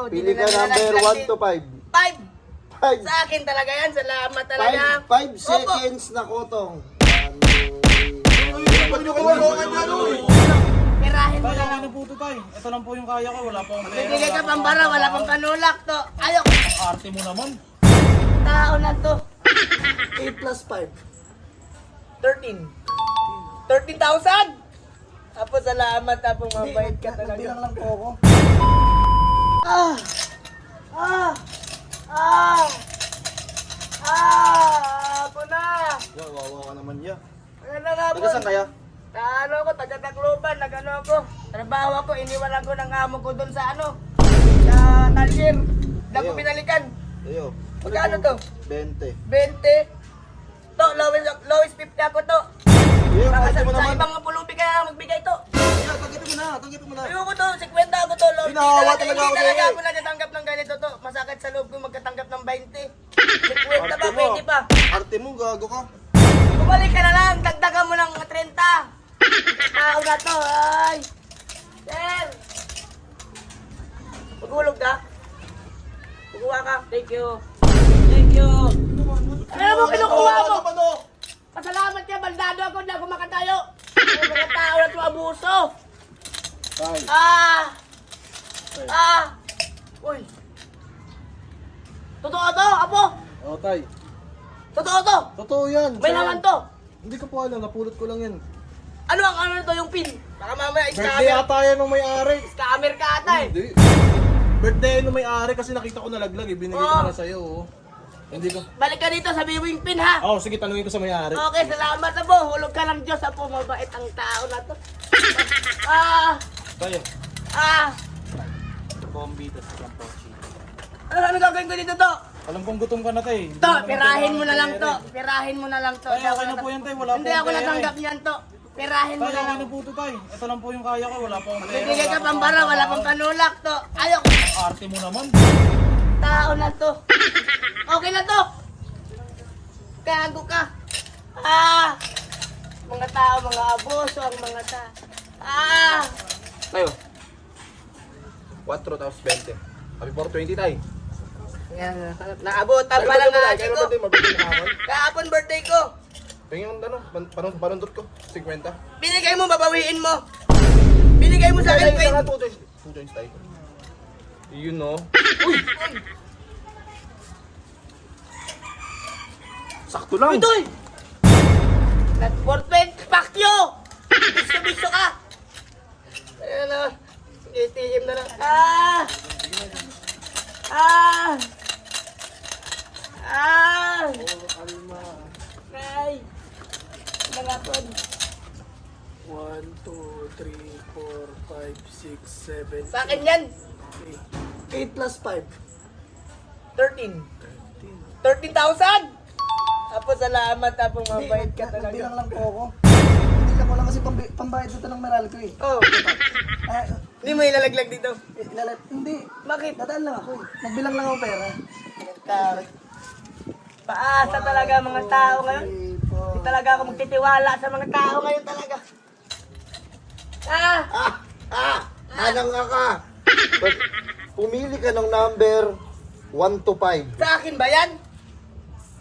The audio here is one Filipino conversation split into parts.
Pili ka number 1 to 5. 5. 5. Sa akin talaga yan. Salamat talaga. 5 seconds na kotong. Pirahin mo Tay, na okay lang. na po ito, tay. Ito lang po yung kaya ko. Wala pa akong pera. Bibigay ka pang bara, wala pang panulak to. Ayok. Arte mo naman. Tao na to. 8 plus 5. 13. 13,000! Tapos salamat, tapos mabait ka talaga. Nagbilang lang po ako. Ah! Ah! Ah! Ah! Apo na! Wawa ka naman niya. Ano na nga po? Taga saan kaya? Ano ko, taga-Tacloban, nag-ano ako. Trabaho ako, iniwan ako ng amo ko doon sa ano. Sa Talyer. Hindi ako Ayaw. binalikan. Ayo. Magkano to? 20. 20. To, lowest 50 ako to. Ayo, Baka kasi mo sa naman. ibang pulubi kaya magbigay to. Tanggapin mo na. Ayoko to, 50 ako to. Lord. Inahawa talaga ako Hindi sa'yo talaga eh. ako nagtatanggap ng ganito to. Masakit sa loob ko magkatanggap ng 20. 50 ba, Arte mo. 20 pa. Arte mo, gago ka. Bumalik ka na lang, dagdagan mo ng 30. Tao na to, ay. Sir. Magulog ka. Kukuha ka. Thank you. Thank you. Ano mo kinukuha mo? Pasalamat ka, baldado ako, hindi ako makatayo. Ang mga tao na ito abuso. Tay. Ah! Ah! Uy! Totoo to, apo! Oh, tay. Totoo to! Totoo yan. May laman to! Hindi ko po alam, napulot ko lang yan. Ano ang ano to yung pin? Baka mamaya Birthday scammer. ata yan ng may-ari. Scammer ka ata eh. Hindi. Birthday ng may-ari kasi nakita ko nalaglag eh. Binigay ko Oh. na sa'yo. Oh. Hindi ko. Balik ka dito, sabi mo yung pin ha. Oh, sige, tanungin ko sa may-ari. Okay, salamat na po. Hulog ka lang Diyos. Apo, mabait ang tao na to. Ah! Tayo. Ah! Bombita sa Campochi. Ano gagawin ko dito to? Alam kong gutom ka na, tay. To, pirahin mo na lang to. Pirahin mo na lang to. Tay, okay na po yan, tay. Wala Hindi pa ako akong pera natanggap niyan to. Pirahin mo Tay, na okay lang. na po ito, tay. Ito lang po yung kaya ko. Wala pa akong pera. Bibigay ka Wala pang pa bara, akong wala trabaho. pang panulak to. Ayok. Arte mo naman. Tao na to. Okay na to. Gago ka. Ah! Mga tao, mga abuso, ang mga tao. Ah! Tayo. 4 tapos 20. Sabi 420 tayo. Yan, naabutan pa lang ang akin ko. Mabigyan na ako. Kahapon birthday ko. Tingin yung ano, panundot ko. 50. Binigay mo, babawiin mo. Binigay mo sa akin, Tayo na 20. 2 joints tayo. You know. Sakto lang. Ito eh! Nag-420, fuck you! Biso-biso ka! Ayan na. ATM na lang. Ah! Ah! Ah! Ay! Mga pod. 1, 2, 3, 4, 5, 6, 7, Sa akin yan. 8 plus 5. 13. 13,000! Tapos salamat, tapos mabait ka talaga. Nagbilang lang po ako. Nagbilang ko lang kasi pambayad sa tanong meral ko eh. Oh, Ah, hindi mo ilalaglag dito. hindi. Bakit? Dadaan lang ako eh. Nagbilang lang ako pera. Paasa talaga mga tao ngayon. Hindi talaga ako magtitiwala sa mga tao ngayon talaga. Ah! Hanang ka. Pumili ka ng number 1 to 5. Sa akin ba yan?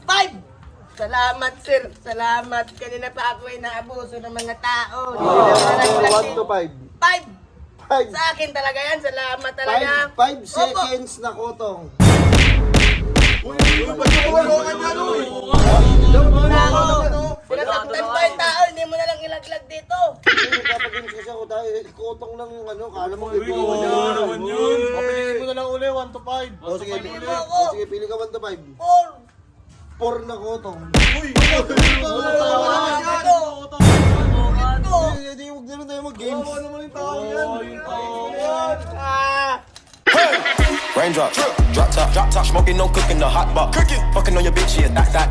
5! Salamat sir, salamat. Kanina pa ako inaabuso ng mga tao. Number 1 to 5. 5! 5. Sa akin talaga yan, salamat talaga. 5 Opo. seconds na kotong. Sinasaktan pa yung tao, hindi mo na lang ilaglag dito. Papaginis kasi ako dahil kotong lang yung ano. Kala mo ito. Papiliin mo na lang uli, 1 to 5. O sige, Pili mo ako. sige, pili ka 1 to 5. 4! 4 na kotong. Hindi, huwag na rin tayo mag-games. Oo naman yung tao yan. Ah! Raindrop, drop top, smoking, no cooking, the hot pot. Cooking, fucking on your bitch, yeah, that.